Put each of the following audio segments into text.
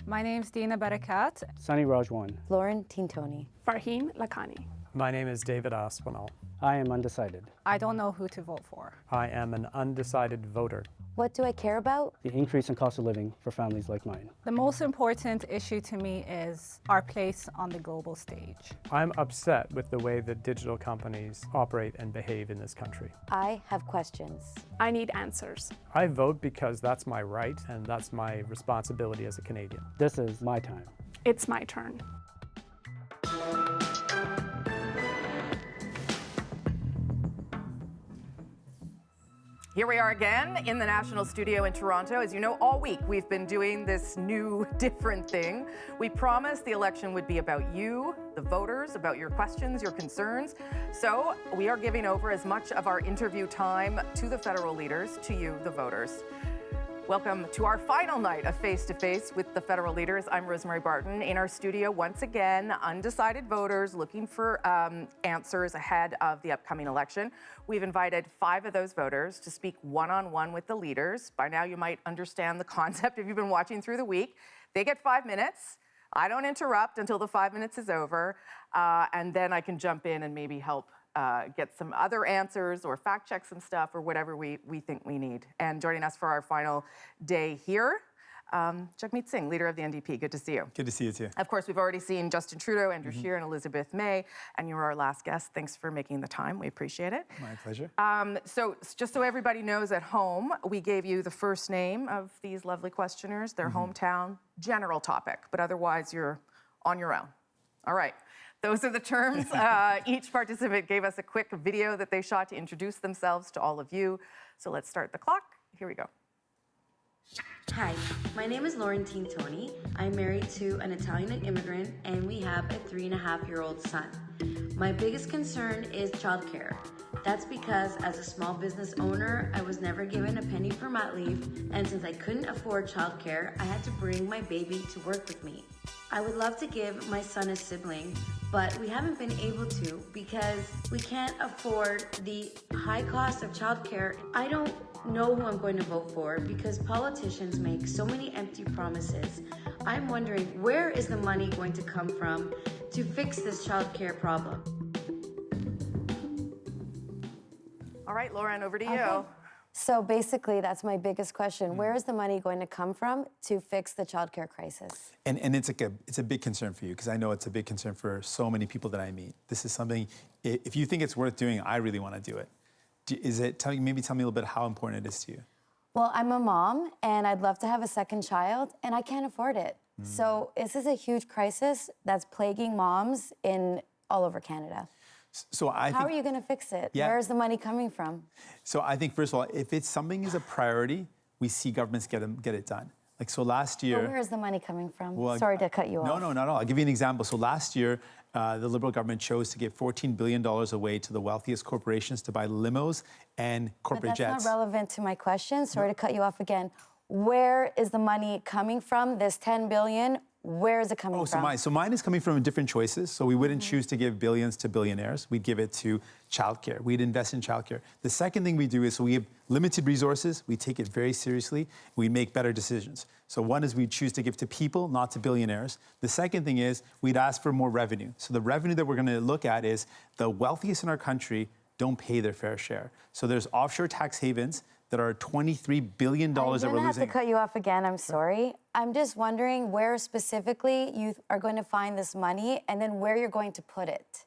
My name's Dina Barakat. Sunny Rajwan. Lauren Tintoni. Farheen Lakhani. My name is David Aspinall. I am undecided. I don't know who to vote for. I am an undecided voter. What do I care about? The increase in cost of living for families like mine. The most important issue to me is our place on the global stage. I'm upset with the way that digital companies operate and behave in this country. I have questions. I need answers. I vote because that's my right and that's my responsibility as a Canadian. This is my time. It's my turn. Here we are again in the National Studio in Toronto. As you know, all week we've been doing this new, different thing. We promised the election would be about you, the voters, about your questions, your concerns. So we are giving over as much of our interview time to the federal leaders, to you, the voters. Welcome to our final night of Face-to-Face with the federal leaders. I'm Rosemary Barton. In our studio, once again, undecided voters looking for answers ahead of the upcoming election. We've invited 5 of those voters to speak one-on-one with the leaders. By now, you might understand the concept if you've been watching through the week. They get 5 minutes. I don't interrupt until the 5 minutes is over, and then I can jump in and maybe help get some other answers or fact check some stuff or whatever we think we need. And joining us for our final day here, Jagmeet Singh, leader of the NDP. Good to see you. Good to see you too. Of course, we've already seen Justin Trudeau, Andrew Scheer, and Elizabeth May, and you're our last guest. Thanks for making the time. We appreciate it. My pleasure. So just so everybody knows at home, we gave you the first name of these lovely questioners, their hometown, general topic, but otherwise you're on your own. All right. Those are the terms. Each participant gave us a quick video that they shot to introduce themselves to all of you. So let's start the clock. Here we go. Hi, my name is Lauren Tintoni. I'm married to an Italian immigrant and we have a 3.5-year-old son. My biggest concern is childcare. That's because as a small business owner, I was never given a penny for mat leave, and since I couldn't afford childcare, I had to bring my baby to work with me. I would love to give my son a sibling, but we haven't been able to because we can't afford the high cost of childcare. I don't know who I'm going to vote for because politicians make so many empty promises. I'm wondering, where is the money going to come from to fix this childcare problem? All right, Lauren, over to you. Okay. So basically, that's my biggest question. Where is the money going to come from to fix the childcare crisis? And it's a big concern for you because I know it's a big concern for so many people that I meet. This is something, if you think it's worth doing, I really want to do it. Maybe tell me a little bit how important it is to you. Well, I'm a mom and I'd love to have a second child and I can't afford it. So this is a huge crisis that's plaguing moms all over Canada. So How are you going to fix it? Yeah. Where is the money coming from? So I think, first of all, if it's something is a priority, we see governments get it done. Like, so last year... Well, where is the money coming from? Well, Sorry to cut you off. No, not at all. I'll give you an example. So last year, the Liberal government chose to give $14 billion away to the wealthiest corporations to buy limos and corporate jets. But that's not relevant to my question. Sorry to cut you off again. Where is the money coming from? This $10 billion, where is it coming from? So mine is coming from different choices. So we wouldn't choose to give billions to billionaires. We'd give it to childcare. We'd invest in childcare. The second thing we do is, so we have limited resources. We take it very seriously. We make better decisions. So one is we choose to give to people, not to billionaires. The second thing is we'd ask for more revenue. So the revenue that we're going to look at is the wealthiest in our country don't pay their fair share. So there's offshore tax havens that are $23 billion that we're losing. I'm going to have to cut you off again. I'm sorry. I'm just wondering where specifically you are going to find this money and then where you're going to put it.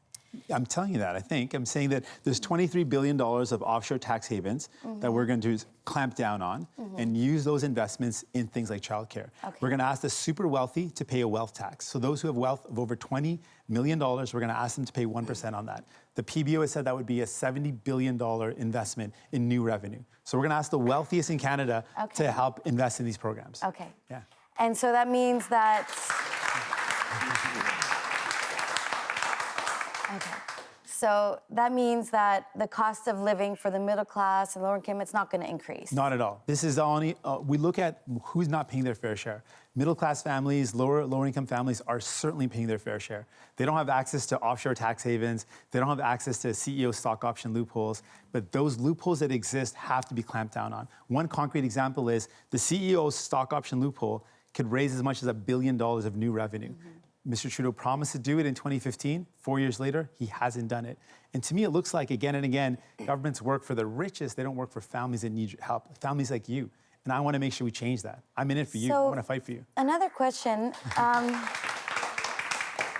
I'm telling you that, I think. I'm saying that there's $23 billion of offshore tax havens that we're going to clamp down on and use those investments in things like childcare. Okay. We're going to ask the super wealthy to pay a wealth tax. So those who have wealth of over $20 million, we're going to ask them to pay 1% on that. The PBO has said that would be a $70 billion investment in new revenue. So we're going to ask the wealthiest in Canada to help invest in these programs. Okay. Yeah. And so that means that... Okay. So that means that the cost of living for the middle class and lower income, it's not going to increase. Not at all. This is only, we look at who's not paying their fair share. Middle class families, lower income families are certainly paying their fair share. They don't have access to offshore tax havens. They don't have access to CEO stock option loopholes. But those loopholes that exist have to be clamped down on. One concrete example is the CEO stock option loophole could raise as much as $1 billion of new revenue. Mr. Trudeau promised to do it in 2015. 4 years later, he hasn't done it. And to me, it looks like again and again, governments work for the richest. They don't work for families that need help, families like you. And I want to make sure we change that. I'm in it for you. I want to fight for you. Another question.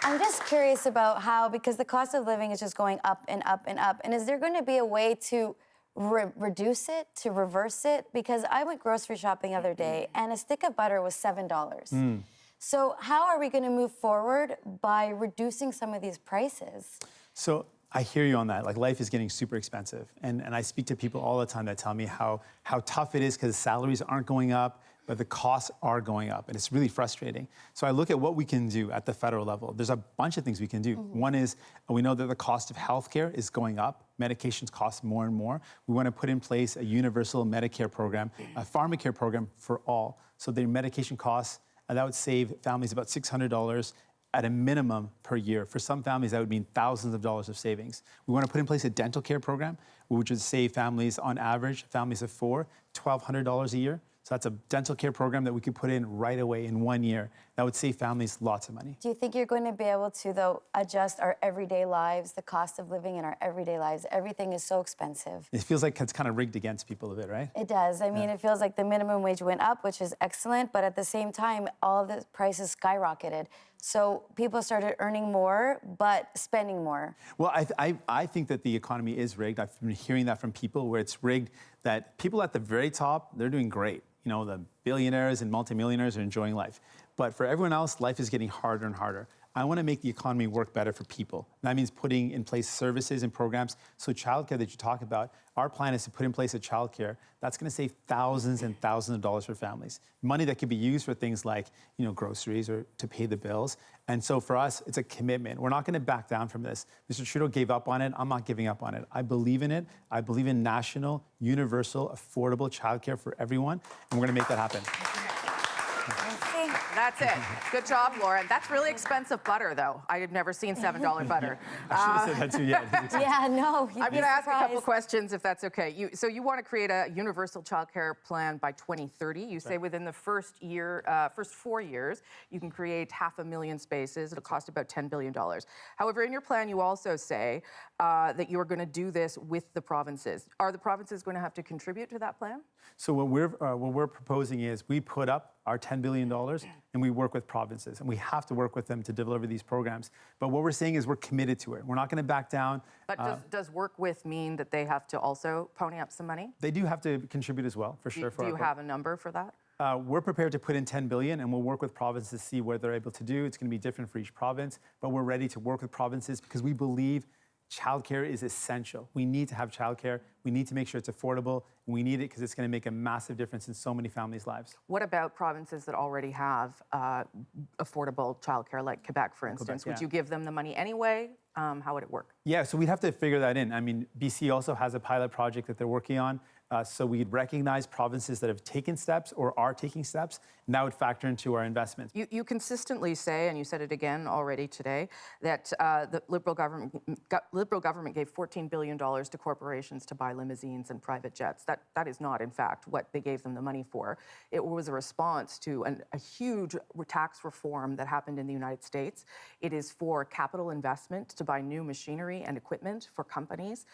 I'm just curious about how, because the cost of living is just going up and up and up. And is there going to be a way to reduce it, to reverse it? Because I went grocery shopping the other day and a stick of butter was $7. So how are we going to move forward by reducing some of these prices? So I hear you on that. Like, life is getting super expensive. And I speak to people all the time that tell me how tough it is because salaries aren't going up, but the costs are going up. And it's really frustrating. So I look at what we can do at the federal level. There's a bunch of things we can do. One is we know that the cost of healthcare is going up. Medications cost more and more. We want to put in place a universal Medicare program, a pharmacare program for all. So their medication costs, that would save families about $600 at a minimum per year. For some families, that would mean thousands of dollars of savings. We want to put in place a dental care program, which would save families, on average, families of four, $1,200 a year. So that's a dental care program that we could put in right away in 1 year. That would save families lots of money. Do you think you're going to be able to, though, adjust our everyday lives, the cost of living in our everyday lives? Everything is so expensive. It feels like it's kind of rigged against people a bit, right? It does. I mean, it feels like the minimum wage went up, which is excellent, but at the same time, all of the prices skyrocketed. So people started earning more, but spending more. Well, I think that the economy is rigged. I've been hearing that from people, where it's rigged that people at the very top, they're doing great. You know, the billionaires and multimillionaires are enjoying life. But for everyone else, life is getting harder and harder. I want to make the economy work better for people. That means putting in place services and programs. So childcare that you talk about, our plan is to put in place a childcare that's going to save thousands and thousands of dollars for families. Money that could be used for things like, you know, groceries or to pay the bills. And so for us, it's a commitment. We're not going to back down from this. Mr. Trudeau gave up on it. I'm not giving up on it. I believe in it. I believe in national, universal, affordable childcare for everyone. And we're going to make that happen. That's it. Good job, Lauren. That's really expensive butter, though. I had never seen $7 butter. I should have said that too, yeah. Yeah, no. I'm going to ask a couple of questions, if that's okay. So you want to create a universal childcare plan by 2030. You say within the first 4 years, you can create 500,000 spaces. It'll cost about $10 billion. However, in your plan, you also say that you're going to do this with the provinces. Are the provinces going to have to contribute to that plan? So what we're proposing is we put up our $10 billion and we work with provinces, and we have to work with them to deliver these programs. But what we're saying is we're committed to it. We're not going to back down. But does work with mean that they have to also pony up some money? They do have to contribute as well, for sure. Do you have a number for that? We're prepared to put in $10 billion, and we'll work with provinces to see what they're able to do. It's going to be different for each province, but we're ready to work with provinces because we believe childcare is essential. We need to have childcare. We need to make sure it's affordable. And we need it because it's going to make a massive difference in so many families' lives. What about provinces that already have affordable childcare, like Quebec, for instance? Would you give them the money anyway? How would it work? Yeah, so we'd have to figure that in. I mean, BC also has a pilot project that they're working on. So we'd recognize provinces that have taken steps or are taking steps, and that would factor into our investments. You consistently say, and you said it again already today, that the Liberal government gave $14 billion to corporations to buy limousines and private jets. That is not, in fact, what they gave them the money for. It was a response to a huge tax reform that happened in the United States. It is for capital investment to buy new machinery and equipment for companies,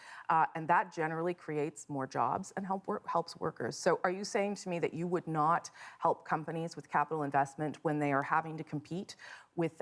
and that generally creates more jobs and helps workers. So are you saying to me that you would not help companies with capital investment when they are having to compete with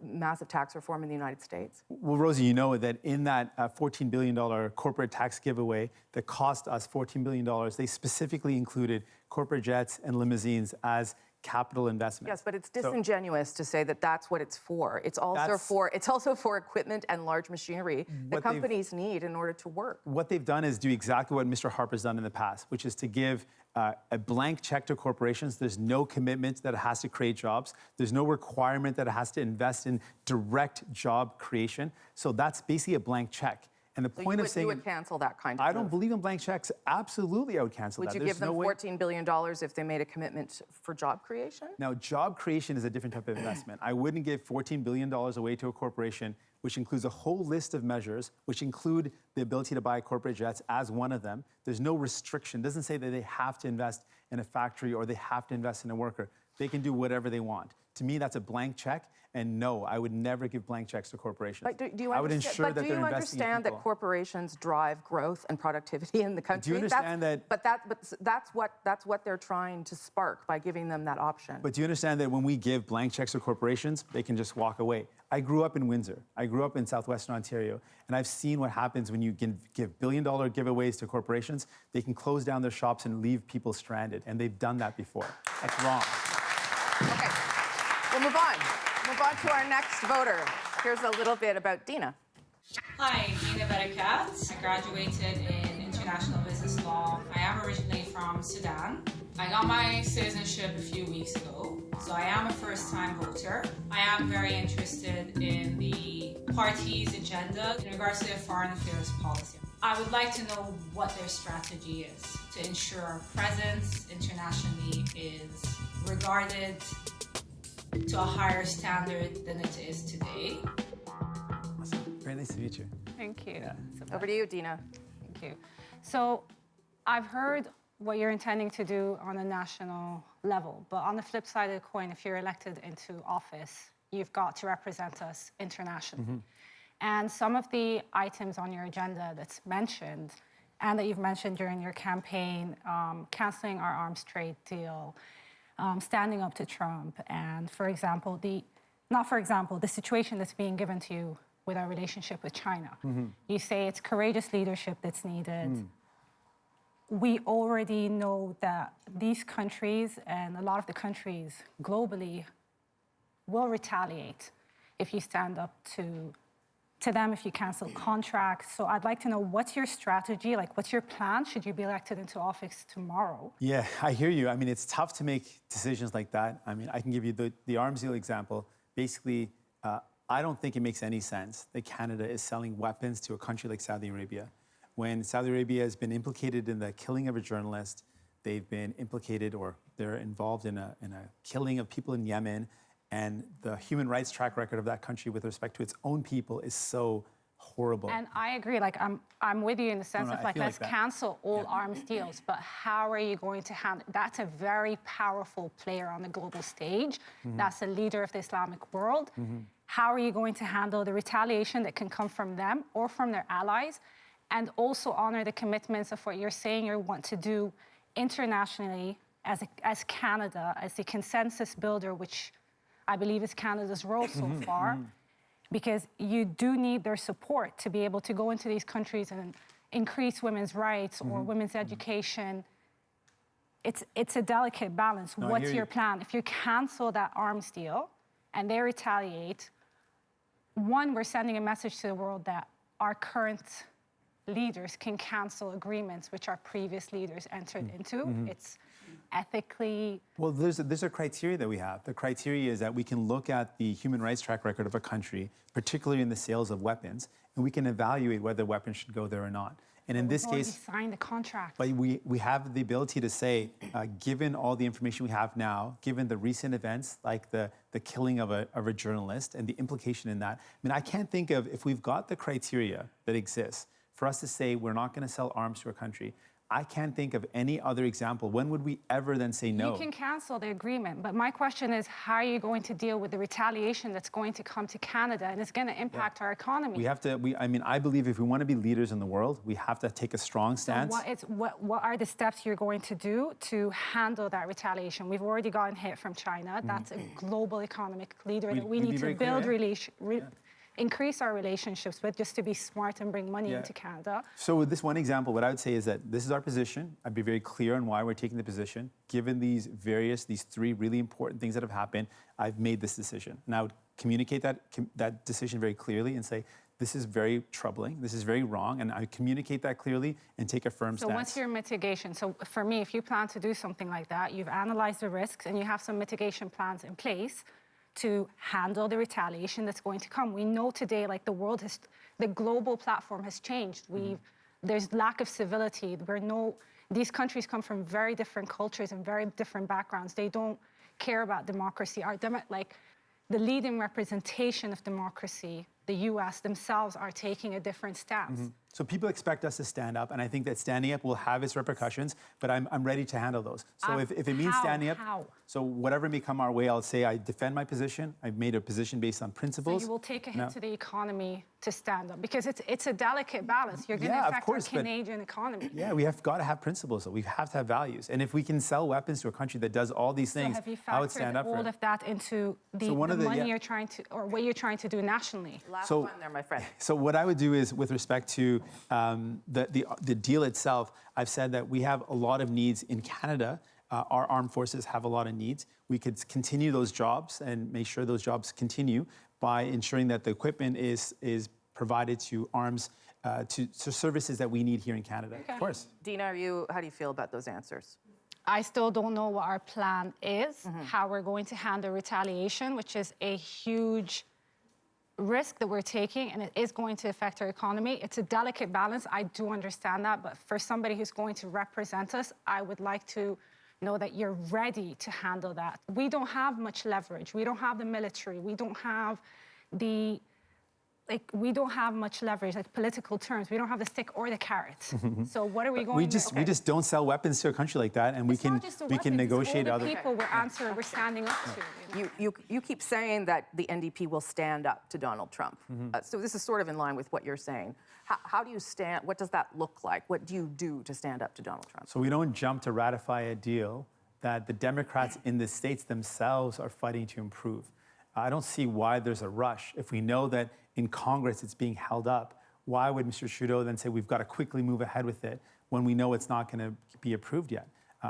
massive tax reform in the United States? Well, Rosie, you know that in that $14 billion corporate tax giveaway that cost us $14 billion, they specifically included corporate jets and limousines as capital investment. Yes, but it's disingenuous to say that that's what it's for. It's also for equipment and large machinery that companies need in order to work. What they've done is do exactly what Mr. Harper's done in the past, which is to give a blank check to corporations. There's no commitment that it has to create jobs. There's no requirement that it has to invest in direct job creation. So that's basically a blank check. And the point of saying you would cancel that kind of I don't believe in blank checks. Absolutely, I would cancel that. Would you give them $14 billion if they made a commitment for job creation? Now, job creation is a different type of investment. I wouldn't give $14 billion away to a corporation, which includes a whole list of measures, which include the ability to buy corporate jets as one of them. There's no restriction. It doesn't say that they have to invest in a factory or they have to invest in a worker. They can do whatever they want. To me, that's a blank check. And no, I would never give blank checks to corporations. But do you I would understand, ensure but that do they're you investing in understand that people. corporations drive growth and productivity in the country? Do you understand that? But that's what they're trying to spark by giving them that option. But do you understand that when we give blank checks to corporations, they can just walk away? I grew up in Windsor. I grew up in southwestern Ontario. And I've seen what happens when you can give billion-dollar giveaways to corporations. They can close down their shops and leave people stranded. And they've done that before. That's wrong. Okay, we'll move on. Move on to our next voter. Here's a little bit about Dina. Hi, Dina Barakat. I graduated in international business law. I am originally from Sudan. I got my citizenship a few weeks ago, so I am a first-time voter. I am very interested in the party's agenda in regards to their foreign affairs policy. I would like to know what their strategy is to ensure our presence internationally is regarded to a higher standard than it is today. Awesome. Very nice to meet you. Thank you. Over to you, Dina. Thank you. So I've heard what you're intending to do on a national level, but on the flip side of the coin, if you're elected into office, you've got to represent us internationally. And some of the items on your agenda that's mentioned, and that you've mentioned during your campaign, canceling our arms trade deal, standing up to Trump, and the situation that's being given to you with our relationship with China. You say it's courageous leadership that's needed. We already know that these countries and a lot of the countries globally will retaliate if you stand up to them, if you cancel contracts. So I'd like to know, what's your strategy? Like, what's your plan should you be elected into office tomorrow? Yeah, I hear you. I mean, it's tough to make decisions like that. I mean, I can give you the arms deal example. Basically, I don't think it makes any sense that Canada is selling weapons to a country like Saudi Arabia. When Saudi Arabia has been implicated in the killing of a journalist, they've been implicated or they're involved in a killing of people in Yemen, and the human rights track record of that country with respect to its own people is so horrible. And I agree, like I'm with you in the sense of like, let's cancel all arms deals, but how are you going to handle, that's a very powerful player on the global stage. That's the leader of the Islamic world. How are you going to handle the retaliation that can come from them or from their allies, and also honor the commitments of what you're saying you want to do internationally as Canada, as the consensus builder, which I believe is Canada's role so far, because you do need their support to be able to go into these countries and increase women's rights or women's education. It's a delicate balance. No, What's your plan? If you cancel that arms deal and they retaliate, one, we're sending a message to the world that our current leaders can cancel agreements which our previous leaders entered into. It's ethically... Well, there's a criteria that we have. The criteria is that we can look at the human rights track record of a country, particularly in the sales of weapons, and we can evaluate whether weapons should go there or not. And in this case... We've already signed the contract. But we have the ability to say, given all the information we have now, given the recent events like the killing of a journalist and the implication in that, I mean, I can't think of, if we've got the criteria that exists for us to say we're not going to sell arms to a country, I can't think of any other example. When would we ever then say no? You can cancel the agreement, but my question is, how are you going to deal with the retaliation that's going to come to Canada, and it's going to impact our economy? We have to, I believe if we want to be leaders in the world, we have to take a strong stance. So what are the steps you're going to do to handle that retaliation? We've already gotten hit from China. That's a global economic leader that we need to build increase our relationships with, just to be smart and bring money into Canada. So with this one example, what I would say is that this is our position. I'd be very clear on why we're taking the position. Given these three really important things that have happened, I've made this decision. And I would communicate that decision very clearly and say, this is very troubling, this is very wrong, and I communicate that clearly and take a firm stance. So what's your mitigation? So for me, if you plan to do something like that, you've analyzed the risks and you have some mitigation plans in place to handle the retaliation that's going to come. We know today, like the global platform has changed. There's lack of civility. These countries come from very different cultures and very different backgrounds. They don't care about democracy. The leading representation of democracy, the US themselves are taking a different stance. So people expect us to stand up, and I think that standing up will have its repercussions, but I'm ready to handle those. So if it means standing up, so whatever may come our way, I'll say I defend my position. I've made a position based on principles. So you will take a hit to the economy to stand up, because it's a delicate balance. You're going to affect our Canadian economy. Yeah, we have got to have principles, though. We have to have values. And if we can sell weapons to a country that does all these things, I would stand up for it. Have you factored all of that into the money you're trying to, or what you're trying to do nationally? Last one there, my friend. So what I would do is, with respect to the deal itself, I've said that we have a lot of needs in Canada. Our armed forces have a lot of needs. We could continue those jobs and make sure those jobs continue by ensuring that the equipment is provided to arms, to services that we need here in Canada. Okay. Of course. Dina, how do you feel about those answers? I still don't know what our plan is, how we're going to handle retaliation, which is a huge risk that we're taking, and it is going to affect our economy. It's a delicate balance. I do understand that, but for somebody who's going to represent us, I would like to know that you're ready to handle that. We don't have much leverage. We don't have the military. We don't have much leverage, like political terms. We don't have the stick or the carrot. So what are we going to do? We just don't sell weapons to a country like that, and we can negotiate other people we're standing up to. You keep saying that the NDP will stand up to Donald Trump. So this is sort of in line with what you're saying. How do you stand? What does that look like? What do you do to stand up to Donald Trump? So we don't jump to ratify a deal that the Democrats in the states themselves are fighting to improve. I don't see why there's a rush. If we know that in Congress it's being held up, why would Mr. Trudeau then say we've got to quickly move ahead with it when we know it's not going to be approved yet?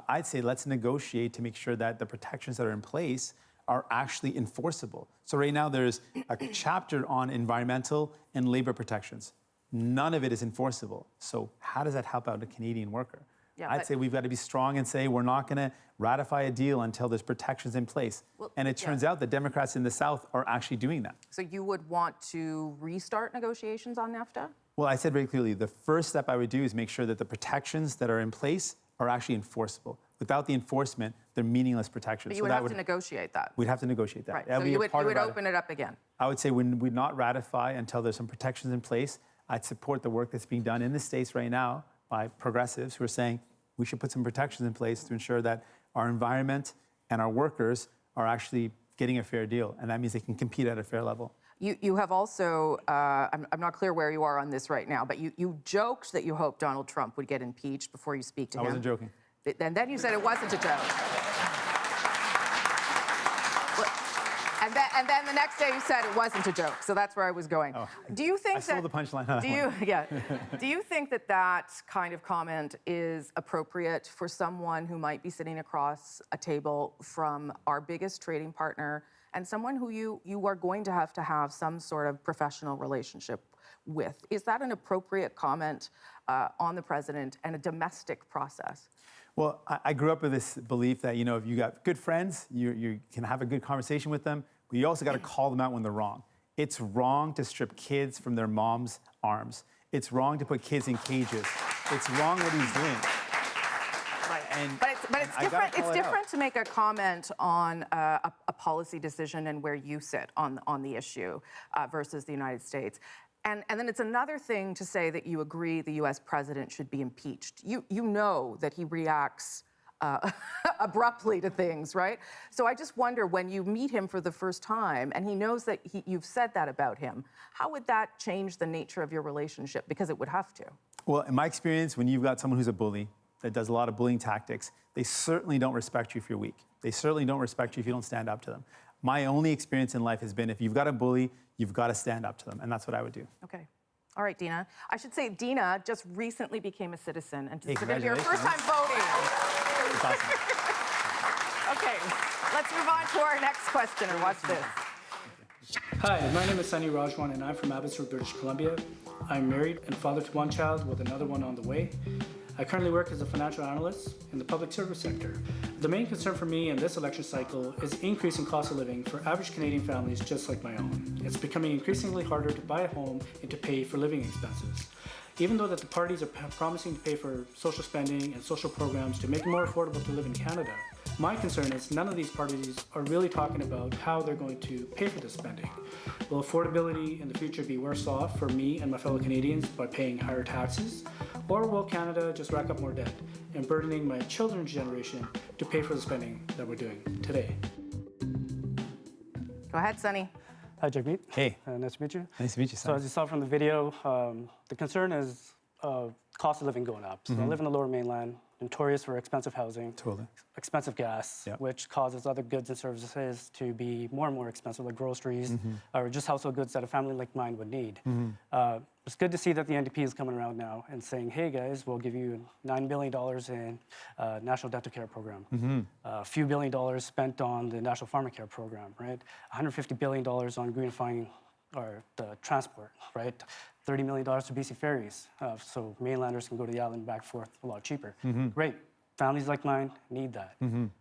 I'd say let's negotiate to make sure that the protections that are in place are actually enforceable. So right now there's a chapter on environmental and labor protections. None of it is enforceable. So how does that help out a Canadian worker? Yeah, I'd say we've got to be strong and say we're not going to ratify a deal until there's protections in place. Well, and it turns out that Democrats in the South are actually doing that. So you would want to restart negotiations on NAFTA? Well, I said very clearly, the first step I would do is make sure that the protections that are in place are actually enforceable. Without the enforcement, they're meaningless protections. But you would have to negotiate that. We'd have to negotiate that. Right. So you would open it up again. I would say we would not ratify until there's some protections in place. I'd support the work that's being done in the States right now by progressives who are saying we should put some protections in place to ensure that our environment and our workers are actually getting a fair deal. And that means they can compete at a fair level. You have also, I'm not clear where you are on this right now, but you joked that you hoped Donald Trump would get impeached before you speak to him. I wasn't joking. And then you said it wasn't a joke. And then the next day you said it wasn't a joke. So that's where I was going. Oh, do you think I stole the punchline on that one. Do you think that that kind of comment is appropriate for someone who might be sitting across a table from our biggest trading partner and someone who you are going to have some sort of professional relationship with? Is that an appropriate comment on the president and a domestic process? Well, I grew up with this belief that, if you got good friends, you can have a good conversation with them, but you also got to call them out when they're wrong. It's wrong to strip kids from their mom's arms. It's wrong to put kids in cages. It's wrong what he's doing. Right. But it's different. It's different to make a comment on a policy decision and where you sit on the issue versus the United States. And then it's another thing to say that you agree the U.S. president should be impeached. You know that he reacts abruptly to things, right? So I just wonder, when you meet him for the first time and he knows that you've said that about him, how would that change the nature of your relationship? Because it would have to. Well, in my experience, when you've got someone who's a bully, that does a lot of bullying tactics, they certainly don't respect you if you're weak. They certainly don't respect you if you don't stand up to them. My only experience in life has been, if you've got a bully, you've got to stand up to them, and that's what I would do. Okay. All right, Dina. I should say Dina just recently became a citizen, and it's congratulations. your first time voting. That's awesome. Okay, let's move on to our next questioner. Watch this. Hi, my name is Sunny Rajwan, and I'm from Abbotsford, British Columbia. I'm married and father to one child with another one on the way. I currently work as a financial analyst in the public service sector. The main concern for me in this election cycle is increase in cost of living for average Canadian families just like my own. It's becoming increasingly harder to buy a home and to pay for living expenses. Even though that the parties are promising to pay for social spending and social programs to make it more affordable to live in Canada, My concern is none of these parties are really talking about how they're going to pay for this spending. Will affordability in the future be worse off for me and my fellow Canadians by paying higher taxes? Or will Canada just rack up more debt and burdening my children's generation to pay for the spending that we're doing today? Go ahead, Sunny. Hi, Jagmeet. Hey. Nice to meet you. Nice to meet you, So son. as you saw from the video, the concern is cost of living going up. So I live in the Lower Mainland, notorious for expensive housing, Totally. expensive gas, Yep. which causes other goods and services to be more and more expensive, like groceries or just household goods that a family like mine would need. It's good to see that the NDP is coming around now and saying, hey guys, we'll give you $9 billion in National Dental Care Program, a few $1 billion spent on the National Pharmacare Program, right? $150 billion on greenifying or the transport, right? $30 million to BC Ferries, so mainlanders can go to the island and back and forth a lot cheaper. Great. Families like mine need that.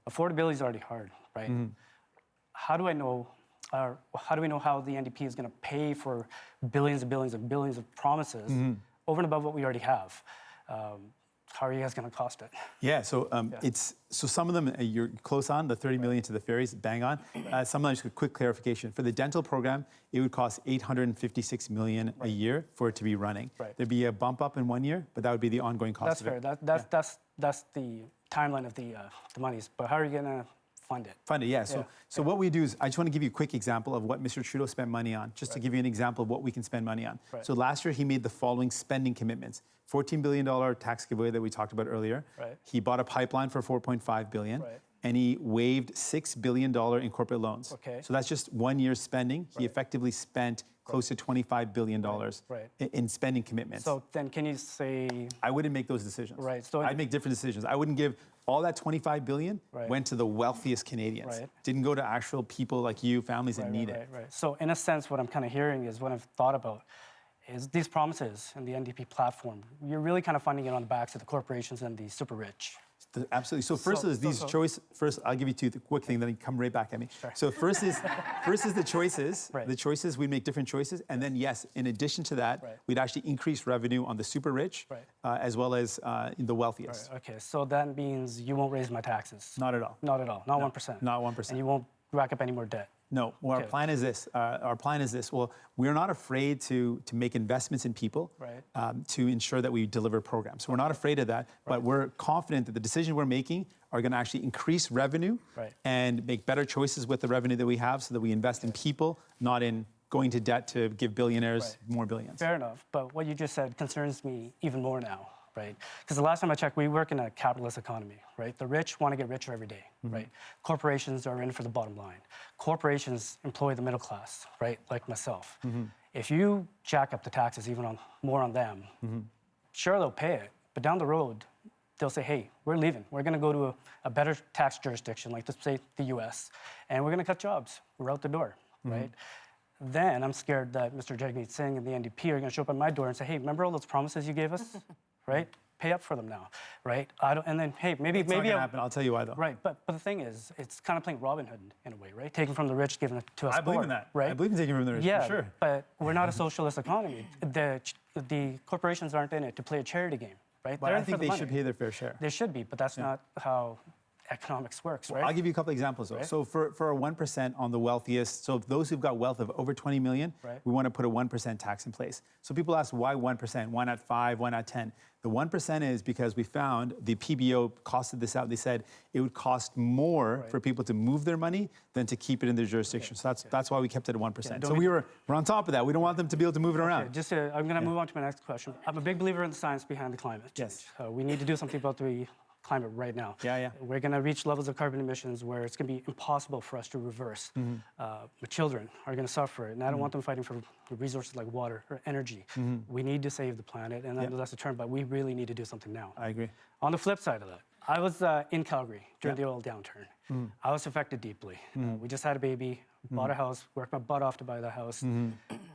Affordability is already hard, right? How do I know, or how do we know how the NDP is going to pay for billions and billions and billions of promises over and above what we already have? How are you guys going to cost it? Yeah, so so some of them you're close on, the 30 million to the ferries, bang on. Some of them, just a quick clarification. For the dental program, it would cost 856 million a year for it to be running. There'd be a bump up in 1 year, but that would be the ongoing cost of it. That's fair. That's the timeline of the monies. But how are you going to fund it? Fund it, yeah. So what we do is, I just want to give you a quick example of what Mr. Trudeau spent money on, just to give you an example of what we can spend money on. So last year, he made the following spending commitments. $14 billion tax giveaway that we talked about earlier. He bought a pipeline for $4.5 billion. And he waived $6 billion in corporate loans. So that's just 1 year's spending. He effectively spent close to $25 billion in spending commitments. So then can you say... I wouldn't make those decisions. So I'd make different decisions. I wouldn't give... All that $25 billion went to the wealthiest Canadians. Didn't go to actual people like you, families that need it. So in a sense, what I'm kind of hearing is what I've thought about is these promises in the NDP platform, you're really kind of funding it on the backs of the corporations and the super rich. Absolutely. So first is these choice. First, I'll give you two quick things, then you come right back at me. So first is the choices. The choices, we make different choices, and then yes, in addition to that, we'd actually increase revenue on the super rich, as well as the wealthiest. Okay, so that means you won't raise my taxes. Not at all. Not at all. Not 1%. Not 1%. And you won't rack up any more debt. No, well, our plan is this. Well, we're not afraid to make investments in people to ensure that we deliver programs. So we're not afraid of that, but we're confident that the decisions we're making are going to actually increase revenue and make better choices with the revenue that we have so that we invest in people, not in going to debt to give billionaires more billions. Fair enough, but what you just said concerns me even more now. Because the last time I checked, we work in a capitalist economy, The rich want to get richer every day, Corporations are in for the bottom line. Corporations employ the middle class, like myself. If you jack up the taxes even more on them, sure, they'll pay it, but down the road, they'll say, hey, we're leaving. We're going to go to a better tax jurisdiction, like let's say the US, and we're going to cut jobs. We're out the door, Then I'm scared that Mr. Jagmeet Singh and the NDP are going to show up at my door and say, hey, remember all those promises you gave us? Pay up for them now, and then, hey, maybe not gonna happen. I'll tell you why, though. But the thing is, it's kind of playing Robin Hood in a way, Taking from the rich, giving it to us. I believe in that. I believe in taking from the rich, for sure. But we're not a socialist economy. The corporations aren't in it to play a charity game, But I think they should pay their fair share. They should be, but that's not how economics works, I'll give you a couple examples, though. So for a 1% on the wealthiest, so those who've got wealth of over 20 million, we want to put a 1% tax in place. So people ask, why 1%? Why not 5? Why not 10? The 1% is because we found the PBO costed this out. They said it would cost more for people to move their money than to keep it in their jurisdiction. So that's why we kept it at 1%. So we're on top of that. We don't want them to be able to move it around. I'm going to move on to my next question. I'm a big believer in the science behind the climate change. We need to do something about the climate right now. We're going to reach levels of carbon emissions where it's going to be impossible for us to reverse. The children are going to suffer, and I don't want them fighting for resources like water or energy. We need to save the planet, and that's a term, but we really need to do something now. I agree. On the flip side of that, I was in Calgary during the oil downturn. I was affected deeply. We just had a baby, bought a house, worked my butt off to buy the house,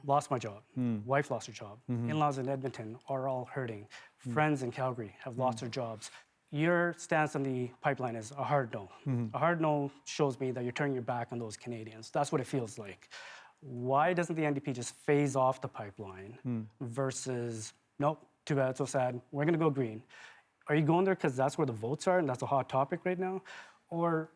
lost my job, wife lost her job, in-laws in Edmonton are all hurting, friends in Calgary have lost their jobs. Your stance on the pipeline is a hard no. A hard no shows me that you're turning your back on those Canadians. That's what it feels like. Why doesn't the NDP just phase off the pipeline versus, nope, too bad, so sad, we're going to go green? Are you going there because that's where the votes are and that's a hot topic right now? or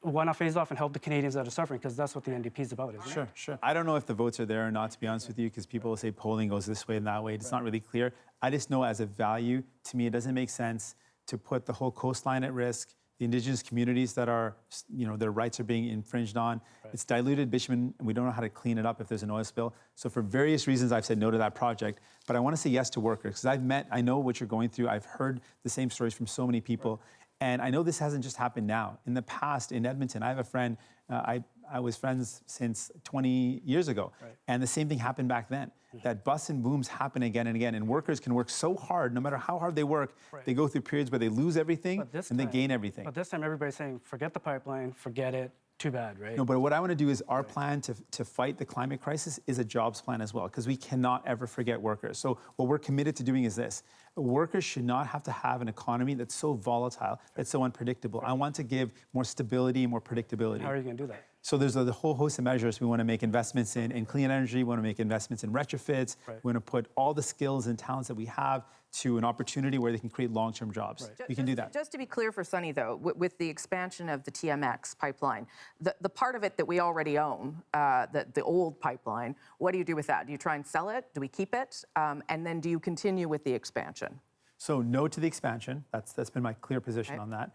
why not phase off and help the Canadians that are suffering? Because that's what the NDP is about, isn't it? Sure. I don't know if the votes are there or not, to be honest with you, because people will say polling goes this way and that way. It's not really clear. I just know as a value, to me, it doesn't make sense to put the whole coastline at risk, the Indigenous communities that are, their rights are being infringed on. Right. It's diluted bitumen, and we don't know how to clean it up if there's an oil spill. So for various reasons, I've said no to that project. But I want to say yes to workers, because I know what you're going through. I've heard the same stories from so many people. Right. And I know this hasn't just happened now. In the past, in Edmonton, I have a friend, I was friends since 20 years ago. Right. And the same thing happened back then. That busts and booms happen again and again. And workers can work so hard, no matter how hard they work, they go through periods where they lose everything and they gain everything. But this time, everybody's saying, forget the pipeline, forget it. Too bad, right? No, but what I want to do is our plan to fight the climate crisis is a jobs plan as well, because we cannot ever forget workers. So what we're committed to doing is this. Workers should not have to have an economy that's so volatile, that's so unpredictable. I want to give more stability and more predictability. How are you going to do that? So there's a whole host of measures. We want to make investments in clean energy. We want to make investments in retrofits. Right. We want to put all the skills and talents that we have to an opportunity where they can create long-term jobs. Right. We can do that. Just to be clear for Sunny, though, with the expansion of the TMX pipeline, the part of it that we already own, the old pipeline, what do you do with that? Do you try and sell it? Do we keep it? And then do you continue with the expansion? So no to the expansion. That's been my clear position on that.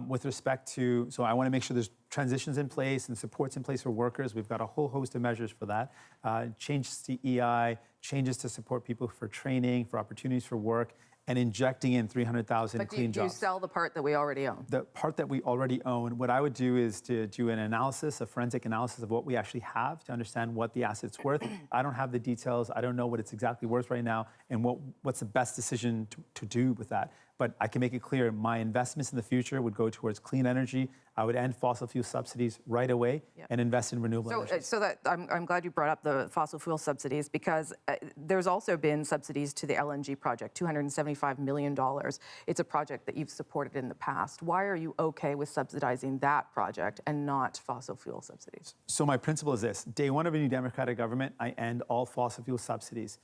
With respect to, so I want to make sure there's transitions in place and supports in place for workers. We've got a whole host of measures for that. Changes to EI, changes to support people for training, for opportunities for work, and injecting in 300,000 clean jobs. But do you sell the part that we already own? The part that we already own, what I would do is to do an analysis, a forensic analysis of what we actually have to understand what the asset's worth. I don't have the details. I don't know what it's exactly worth right now and what's the best decision to do with that. But I can make it clear, my investments in the future would go towards clean energy. I would end fossil fuel subsidies right away and invest in renewable energy. So that I'm glad you brought up the fossil fuel subsidies, because there's also been subsidies to the LNG project, $275 million. It's a project that you've supported in the past. Why are you okay with subsidizing that project and not fossil fuel subsidies? So my principle is this. Day one of a new Democratic government, I end all fossil fuel subsidies.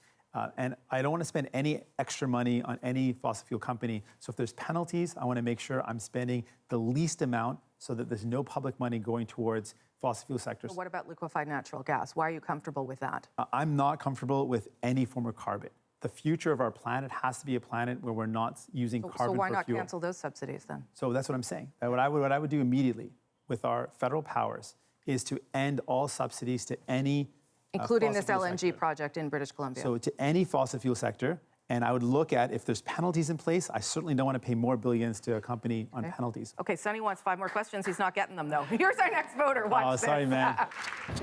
And I don't want to spend any extra money on any fossil fuel company. So if there's penalties, I want to make sure I'm spending the least amount so that there's no public money going towards fossil fuel sectors. What about liquefied natural gas? Why are you comfortable with that? I'm not comfortable with any form of carbon. The future of our planet has to be a planet where we're not using carbon for fuel. So why not cancel those subsidies then? So that's what I'm saying. What I would do immediately with our federal powers is to end all subsidies to any including this LNG project in British Columbia. So to any fossil fuel sector, and I would look at if there's penalties in place. I certainly don't want to pay more billions to a company on penalties. Okay, Sonny wants 5 more questions. He's not getting them, though. Here's our next voter. Watch this. Sorry, man.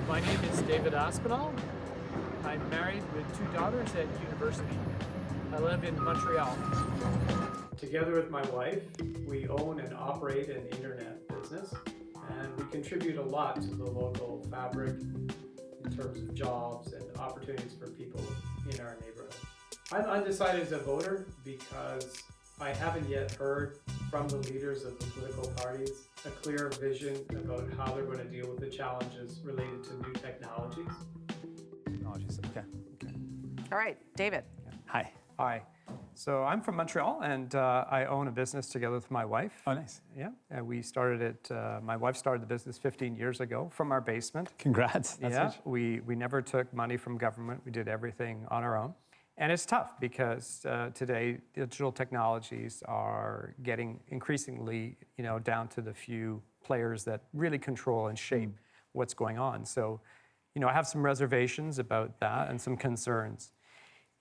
My name is David Aspinall. I'm married with 2 daughters at university. I live in Montreal. Together with my wife, we own and operate an internet business, and we contribute a lot to the local fabric in terms of jobs and opportunities for people in our neighborhood. I'm undecided as a voter because I haven't yet heard from the leaders of the political parties a clear vision about how they're going to deal with the challenges related to new technologies. Okay. All right, David. Hi. Hi. So I'm from Montreal, and I own a business together with my wife. Oh, nice. Yeah, and we started it, my wife started the business 15 years ago from our basement. Congrats. That's we never took money from government. We did everything on our own. And it's tough because today digital technologies are getting increasingly, down to the few players that really control and shape what's going on. So, I have some reservations about that and some concerns.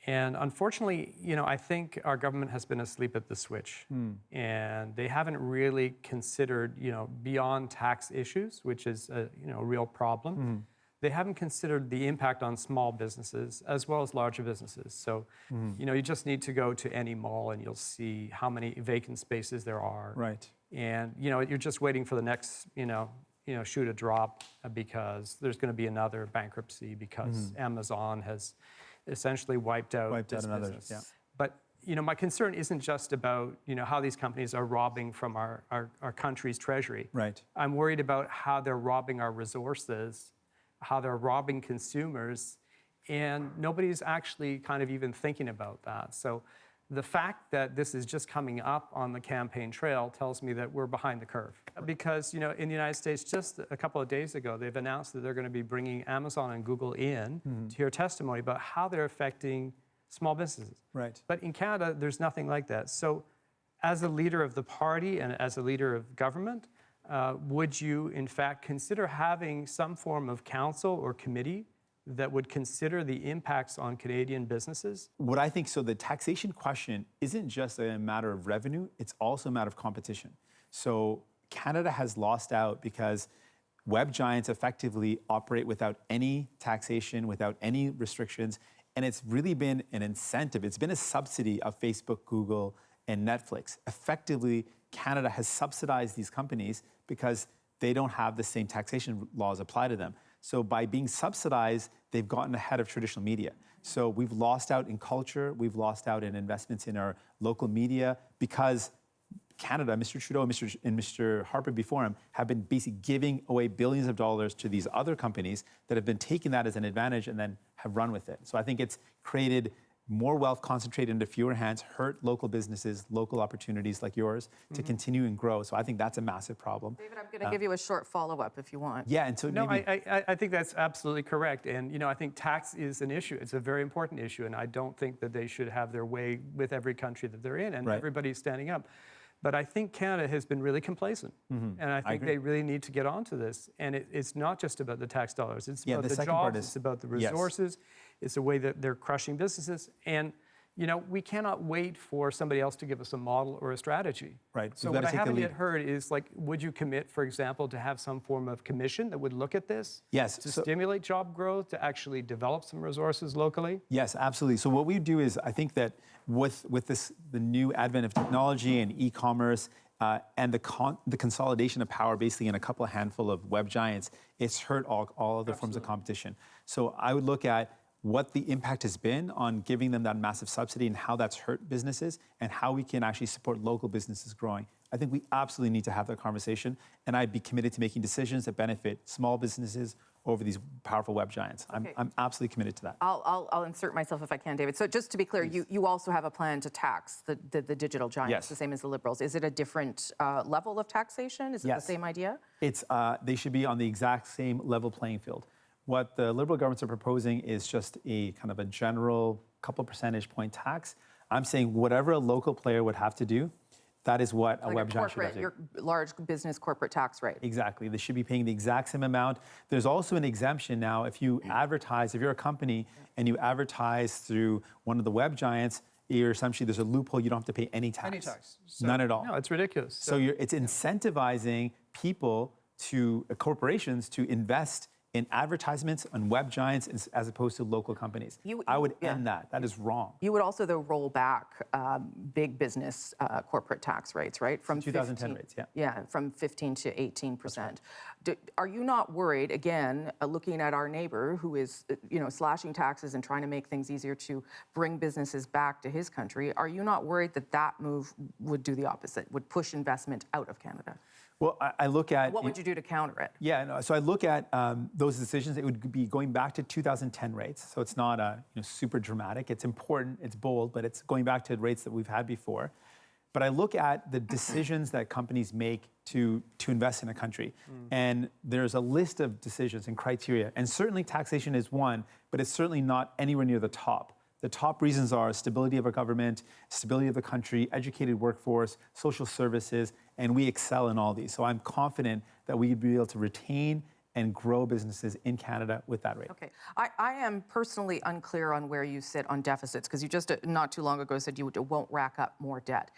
And unfortunately, I think our government has been asleep at the switch. And they haven't really considered, beyond tax issues, which is a real problem. They haven't considered the impact on small businesses as well as larger businesses. So, you just need to go to any mall and you'll see how many vacant spaces there are. Right. And, you're just waiting for the next, shoe to drop because there's going to be another bankruptcy because Amazon has essentially wiped out this business. Yeah. But my concern isn't just about how these companies are robbing from our country's treasury. Right. I'm worried about how they're robbing our resources, how they're robbing consumers, and nobody's actually kind of even thinking about that. So the fact that this is just coming up on the campaign trail tells me that we're behind the curve. Because, in the United States, just a couple of days ago, they've announced that they're going to be bringing Amazon and Google in to hear testimony about how they're affecting small businesses. Right. But in Canada, there's nothing like that. So as a leader of the party and as a leader of government, would you, in fact, consider having some form of council or committee that would consider the impacts on Canadian businesses? What I think, so the taxation question isn't just a matter of revenue, it's also a matter of competition. So Canada has lost out because web giants effectively operate without any taxation, without any restrictions, and it's really been an incentive. It's been a subsidy of Facebook, Google, and Netflix. Effectively, Canada has subsidized these companies because they don't have the same taxation laws apply to them. So by being subsidized, they've gotten ahead of traditional media. So we've lost out in culture, we've lost out in investments in our local media because Canada, Mr. Trudeau and Mr. Harper before him have been basically giving away billions of dollars to these other companies that have been taking that as an advantage and then have run with it. So I think it's created more wealth concentrated into fewer hands, hurt local businesses, local opportunities like yours to continue and grow. So I think that's a massive problem. David, I'm going to give you a short follow-up if you want. Yeah, and so No, maybe... I think that's absolutely correct. And, I think tax is an issue. It's a very important issue. And I don't think that they should have their way with every country that they're in and everybody's standing up. But I think Canada has been really complacent. And I think they really need to get onto this. And it's not just about the tax dollars. It's about the jobs, it's about the resources. It's the way that they're crushing businesses. And, we cannot wait for somebody else to give us a model or a strategy. Right. So what I haven't yet heard is, would you commit, for example, to have some form of commission that would look at this? Yes. To stimulate job growth, to actually develop some resources locally? Yes, absolutely. So what we do is, I think that with the new advent of technology and e-commerce and the consolidation of power basically in a couple of handful of web giants, it's hurt all other forms of competition. So I would look at what the impact has been on giving them that massive subsidy and how that's hurt businesses and how we can actually support local businesses growing. I think we absolutely need to have that conversation, and I'd be committed to making decisions that benefit small businesses over these powerful web giants. Okay. I'm absolutely committed to that. I'll insert myself if I can, David. So just to be clear, you also have a plan to tax the digital giants, the same as the Liberals. Is it a different level of taxation? Is it the same idea? It's they should be on the exact same level playing field. What the Liberal governments are proposing is just a kind of a general couple percentage point tax. I'm saying whatever a local player would have to do, that is what a web giant should have to do. Your large business corporate tax rate. Exactly. They should be paying the exact same amount. There's also an exemption now if you advertise, if you're a company and you advertise through one of the web giants, essentially there's a loophole, you don't have to pay any tax. Any tax. So, none at all. No, it's ridiculous. So it's incentivizing people corporations to invest in advertisements on web giants as opposed to local companies. I would end that. That is wrong. You would also, though, roll back big business corporate tax rates, right? From 2010 rates, yeah. Yeah, from 15 to 18%. Are you not worried, again, looking at our neighbor who is, slashing taxes and trying to make things easier to bring businesses back to his country, are you not worried that that move would do the opposite, would push investment out of Canada? Well, I look at... What would you do to counter it? Yeah, no, so I look at those decisions. It would be going back to 2010 rates. So it's not super dramatic. It's important, it's bold, but it's going back to rates that we've had before. But I look at the decisions that companies make to invest in a country. And there's a list of decisions and criteria. And certainly taxation is one, but it's certainly not anywhere near the top. The top reasons are stability of our government, stability of the country, educated workforce, social services, and we excel in all these. So I'm confident that we'd be able to retain and grow businesses in Canada with that rate. Okay. I am personally unclear on where you sit on deficits, because you just not too long ago said you won't rack up more debt.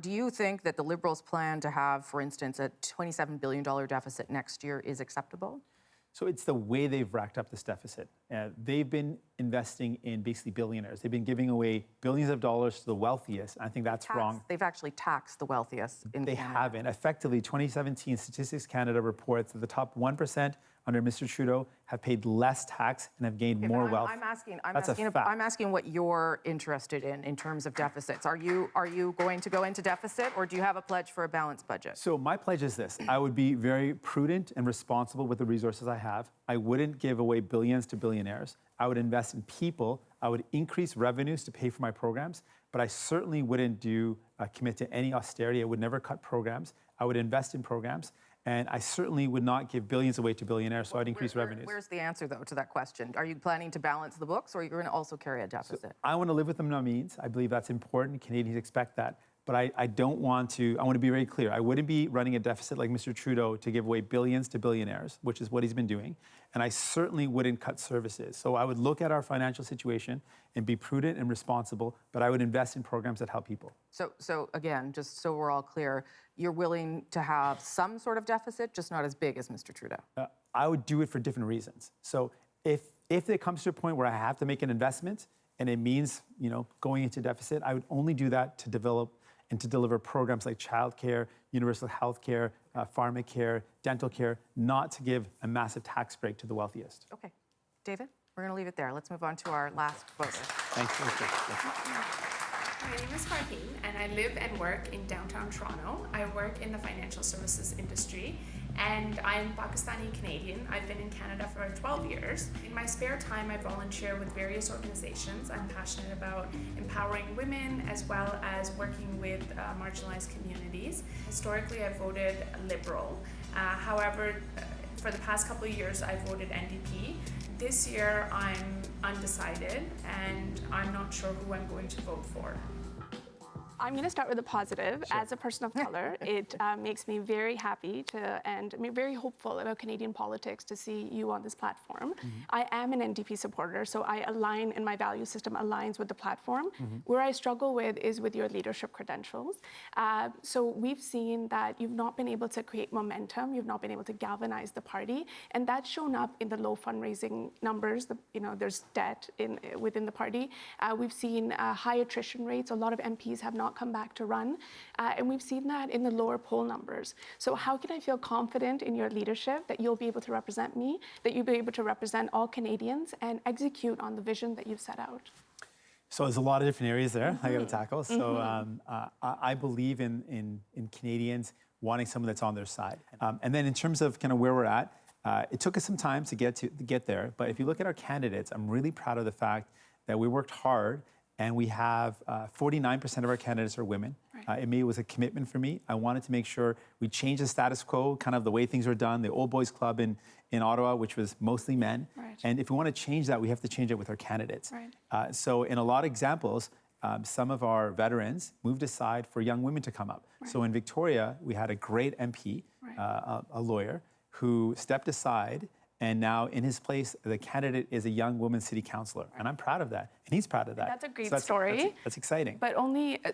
Do you think that the Liberals' plan to have, for instance, a $27 billion deficit next year is acceptable? So it's the way they've racked up this deficit. They've been investing in basically billionaires. They've been giving away billions of dollars to the wealthiest. I think that's wrong. They've actually taxed the wealthiest in Canada. They haven't. Effectively, 2017 Statistics Canada reports that the top 1% under Mr. Trudeau have paid less tax and have gained more wealth. I'm asking what you're interested in terms of deficits. Are you going to go into deficit, or do you have a pledge for a balanced budget? So my pledge is this: I would be very prudent and responsible with the resources I have. I wouldn't give away billions to billionaires. I would invest in people. I would increase revenues to pay for my programs, but I certainly wouldn't commit to any austerity. I would never cut programs. I would invest in programs. And I certainly would not give billions away to billionaires, so I'd increase revenues. Where's the answer, though, to that question? Are you planning to balance the books, or are you going to also carry a deficit? So I want to live within my means. I believe that's important. Canadians expect that. But I don't want to, I want to be very clear. I wouldn't be running a deficit like Mr. Trudeau to give away billions to billionaires, which is what he's been doing. And I certainly wouldn't cut services. So I would look at our financial situation and be prudent and responsible, but I would invest in programs that help people. So again, just so we're all clear, you're willing to have some sort of deficit, just not as big as Mr. Trudeau? I would do it for different reasons. So if it comes to a point where I have to make an investment and it means, going into deficit, I would only do that to develop and to deliver programs like childcare, universal health care, pharmacare, dental care, not to give a massive tax break to the wealthiest. Okay. David, we're going to leave it there. Let's move on to our last voter. Thanks. My name is Farheen, and I live and work in downtown Toronto. I work in the financial services industry, and I'm Pakistani Canadian. I've been in Canada for 12 years. In my spare time, I volunteer with various organizations. I'm passionate about empowering women as well as working with marginalized communities. Historically, I voted Liberal. However, for the past couple of years, I voted NDP. This year, I'm undecided, and I'm not sure who I'm going to vote for. I'm going to start with a positive. Sure. As a person of color, it makes me very happy and I'm very hopeful about Canadian politics to see you on this platform. Mm-hmm. I am an NDP supporter, so I align, and my value system aligns with the platform. Mm-hmm. Where I struggle with is with your leadership credentials. So we've seen that you've not been able to create momentum, you've not been able to galvanize the party, and that's shown up in the low fundraising numbers. There's debt within the party. We've seen high attrition rates. A lot of MPs have not come back to run. And we've seen that in the lower poll numbers. So how can I feel confident in your leadership that you'll be able to represent me, that you'll be able to represent all Canadians and execute on the vision that you've set out? So there's a lot of different areas there I got to tackle. So I believe in Canadians wanting someone that's on their side. And then in terms of kind of where we're at, it took us some time to get there. But if you look at our candidates, I'm really proud of the fact that we worked hard. And we have 49% of our candidates are women. Right. It was a commitment for me. I wanted to make sure we changed the status quo, kind of the way things were done, the old boys club in Ottawa, which was mostly men. Right. And if we want to change that, we have to change it with our candidates. Right. So in a lot of examples, some of our veterans moved aside for young women to come up. Right. So in Victoria, we had a great MP, right. A lawyer, who stepped aside. And now in his place, the candidate is a young woman city councillor. And I'm proud of that. And he's proud of that. That's a great story. That's exciting. But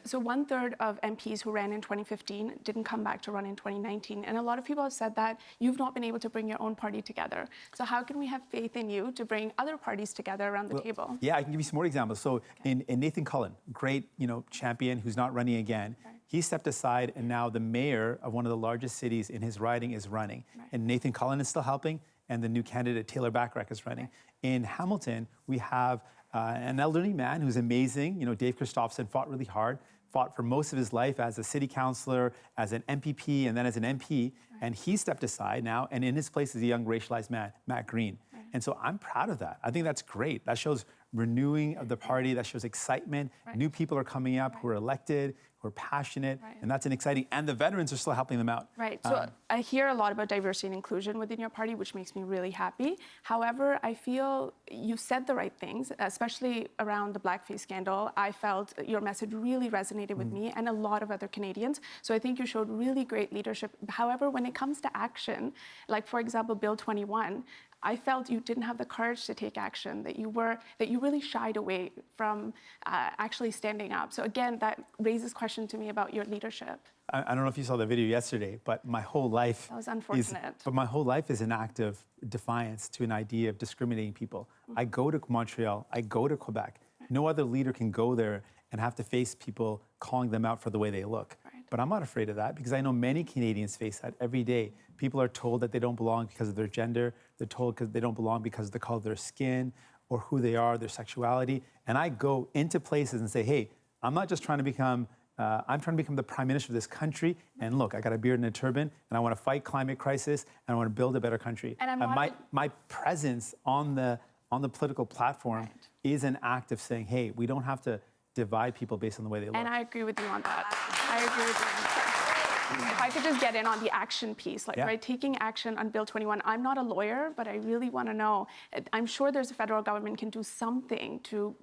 so 1/3 of MPs who ran in 2015 didn't come back to run in 2019. And a lot of people have said that you've not been able to bring your own party together. So how can we have faith in you to bring other parties together around the table? Yeah, I can give you some more examples. So in Nathan Cullen, great champion who's not running again. Right. He stepped aside, and now the mayor of one of the largest cities in his riding is running. Right. And Nathan Cullen is still helping. And the new candidate, Taylor Backrack, is running. In Hamilton, we have an elderly man who's amazing. Dave Christopherson fought really hard, fought for most of his life as a city councillor, as an MPP, and then as an MP. Right. And he stepped aside now, and in his place is a young racialized man, Matt Green. Right. And so I'm proud of that. I think that's great. That shows renewing of the party. That shows excitement. Right. New people are coming up who are elected, who are passionate, and that's an exciting, and the veterans are still helping them out. Right, so I hear a lot about diversity and inclusion within your party, which makes me really happy. However, I feel you said the right things, especially around the blackface scandal. I felt your message really resonated with me and a lot of other Canadians. So I think you showed really great leadership. However, when it comes to action, like for example, Bill 21, I felt you didn't have the courage to take action, that you really shied away from actually standing up. So again, that raises question to me about your leadership. I don't know if you saw the video yesterday, but my whole life that was unfortunate. My whole life is an act of defiance to an idea of discriminating people. I go to Montreal, I go to Quebec. No other leader can go there and have to face people calling them out for the way they look. Right. But I'm not afraid of that because I know many Canadians face that every day. People are told that they don't belong because of their gender, they're told they don't belong because of the color of their skin or who they are, their sexuality. And I go into places and say, hey, I'm not just trying to become, I'm trying to become the prime minister of this country. And look, I got a beard and a turban, and I want to fight climate crisis, and I want to build a better country. And my presence on the political platform is an act of saying, hey, we don't have to divide people based on the way they look. And I agree with you on that. I agree with you on that. If I could just get in on the action piece, like, right, taking action on Bill 21. I'm not a lawyer, but I really want to know. I'm sure there's a federal government can do something to,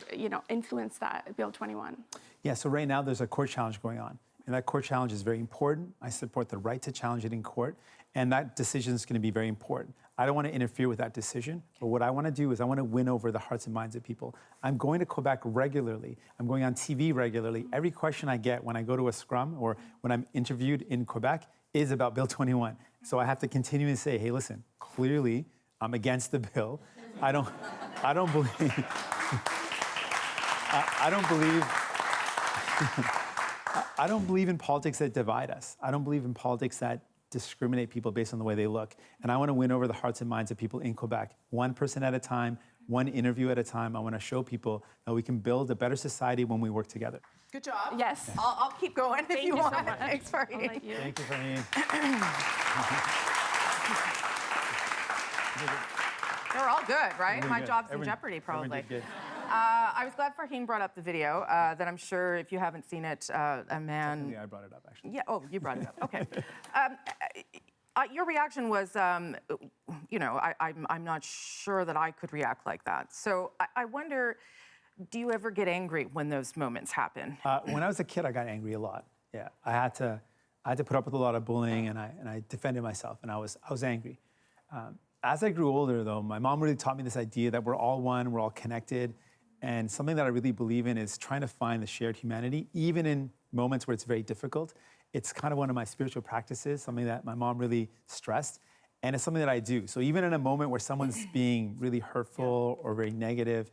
influence that Bill 21. Yeah, so right now there's a court challenge going on. And that court challenge is very important. I support the right to challenge it in court. And that decision is going to be very important. I don't want to interfere with that decision, but what I want to do is I want to win over the hearts and minds of people. I'm going to Quebec regularly. I'm going on TV regularly. Every question I get when I go to a scrum or when I'm interviewed in Quebec is about Bill 21. So I have to continue to say, hey, listen, clearly I'm against the bill. I don't believe, I don't believe in politics that divide us. I don't believe in politics that discriminate people based on the way they look. And I want to win over the hearts and minds of people in Quebec, one person at a time, one interview at a time. I want to show people that we can build a better society when we work together. Good job. Yes. I'll keep going if you want. So much. Thanks, Farheen. Thank you, Farheen. They're all good, right? Everyone My good. job's in Everyone- jeopardy, everyone probably. did good. I was glad Farheen brought up the video that I'm sure if you haven't seen it, a man... Yeah, I brought it up, actually. Yeah, oh, you brought it up. Okay. Your reaction was, I'm not sure that I could react like that. So I wonder, do you ever get angry when those moments happen? When I was a kid, I got angry a lot. Yeah, I had to put up with a lot of bullying, and I defended myself, and I was angry. As I grew older, though, my mom really taught me this idea that we're all one, we're all connected, and something that I really believe in is trying to find the shared humanity, even in moments where it's very difficult. It's kind of one of my spiritual practices, something that my mom really stressed, and it's something that I do. So even in a moment where someone's being really hurtful or very negative,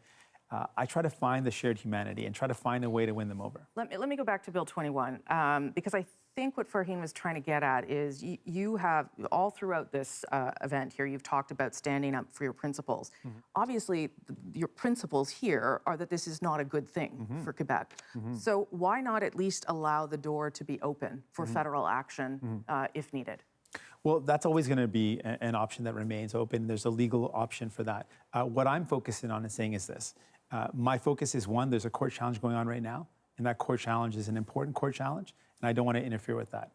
I try to find the shared humanity and try to find a way to win them over. Let me go back to Bill 21, because I think what Farheen was trying to get at is you have, all throughout this event here, you've talked about standing up for your principles. Mm-hmm. Obviously, your principles here are that this is not a good thing for Quebec. Mm-hmm. So why not at least allow the door to be open for federal action if needed? Well, that's always going to be an option that remains open. There's a legal option for that. What I'm focusing on and saying is this. My focus is, one, there's a court challenge going on right now, and that court challenge is an important court challenge, and I don't want to interfere with that.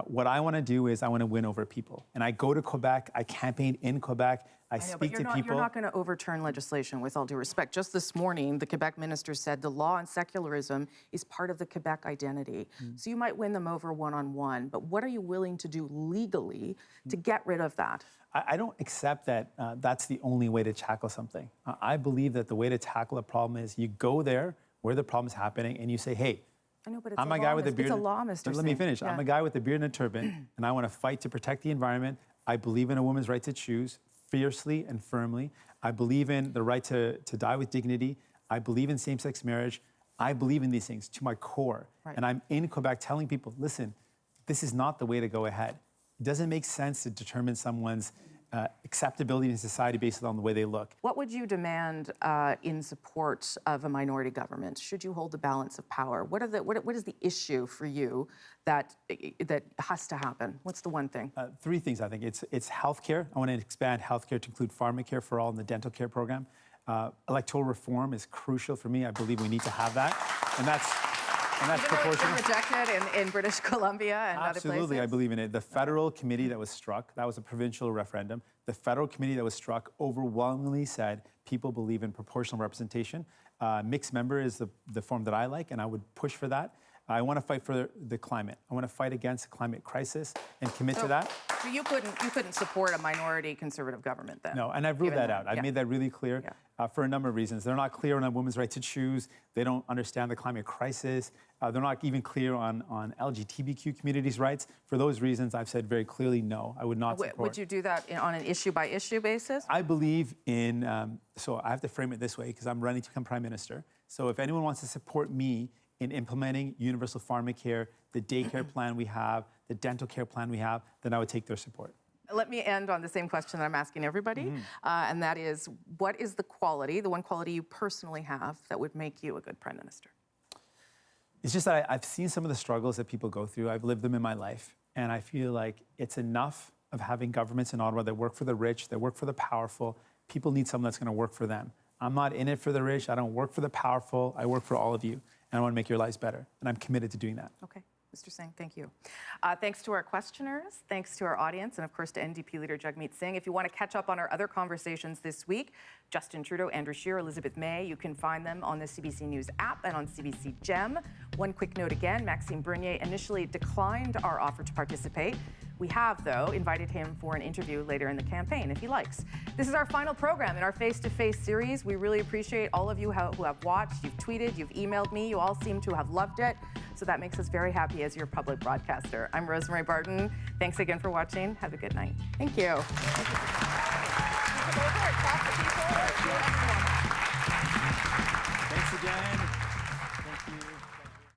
What I want to do is I want to win over people. And I go to Quebec, I campaign in Quebec, I speak to people. You're not going to overturn legislation, with all due respect. Just this morning, the Quebec minister said the law on secularism is part of the Quebec identity. So you might win them over one-on-one, but what are you willing to do legally to get rid of that? I don't accept that that's the only way to tackle something. I believe that the way to tackle a problem is you go there where the problem's happening and you say, hey, I know, but I'm a guy with a beard. It's a law, Mr. Let me finish. Yeah. I'm a guy with a beard and a turban, and I want to fight to protect the environment. I believe in a woman's right to choose fiercely and firmly. I believe in the right to die with dignity. I believe in same-sex marriage. I believe in these things to my core. Right. And I'm in Quebec telling people, listen, this is not the way to go ahead. It doesn't make sense to determine someone's acceptability in society based on the way they look. What would you demand in support of a minority government? Should you hold the balance of power? What is the issue for you that has to happen? What's the one thing? Three things, I think. It's healthcare. I want to expand healthcare to include pharmacare for all in the dental care program. Electoral reform is crucial for me. I believe we need to have that, and that's proportional. It's been rejected in British Columbia and other places. Absolutely, I believe in it. The federal committee that was struck, that was a provincial referendum. The federal committee that was struck overwhelmingly said people believe in proportional representation. Mixed member is the form that I like, and I would push for that. I want to fight for the climate. I want to fight against the climate crisis and commit to that. So you couldn't support a minority conservative government then? No, and I've ruled that out. I've made that really clear for a number of reasons. They're not clear on a woman's right to choose. They don't understand the climate crisis. They're not even clear on LGBTQ communities' rights. For those reasons, I've said very clearly no, I would not support. Would you do that on an issue-by-issue basis? I believe in, so I have to frame it this way because I'm running to become Prime Minister. So if anyone wants to support me in implementing universal pharmacare, the daycare plan we have, the dental care plan we have, then I would take their support. Let me end on the same question that I'm asking everybody, and that is, what is the quality, the one quality you personally have that would make you a good Prime Minister? It's just that I've seen some of the struggles that people go through. I've lived them in my life, and I feel like it's enough of having governments in Ottawa that work for the rich, that work for the powerful. People need someone that's going to work for them. I'm not in it for the rich. I don't work for the powerful. I work for all of you, and I want to make your lives better, and I'm committed to doing that. Okay. Mr. Singh, thank you. Thanks to our questioners, thanks to our audience, and of course to NDP Leader Jagmeet Singh. If you want to catch up on our other conversations this week, Justin Trudeau, Andrew Scheer, Elizabeth May, you can find them on the CBC News app and on CBC Gem. One quick note again, Maxime Bernier initially declined our offer to participate. We have, though, invited him for an interview later in the campaign, if he likes. This is our final program in our face-to-face series. We really appreciate all of you who have watched, you've tweeted, you've emailed me. You all seem to have loved it. So that makes us very happy as your public broadcaster. I'm Rosemary Barton. Thanks again for watching. Have a good night. Thank you.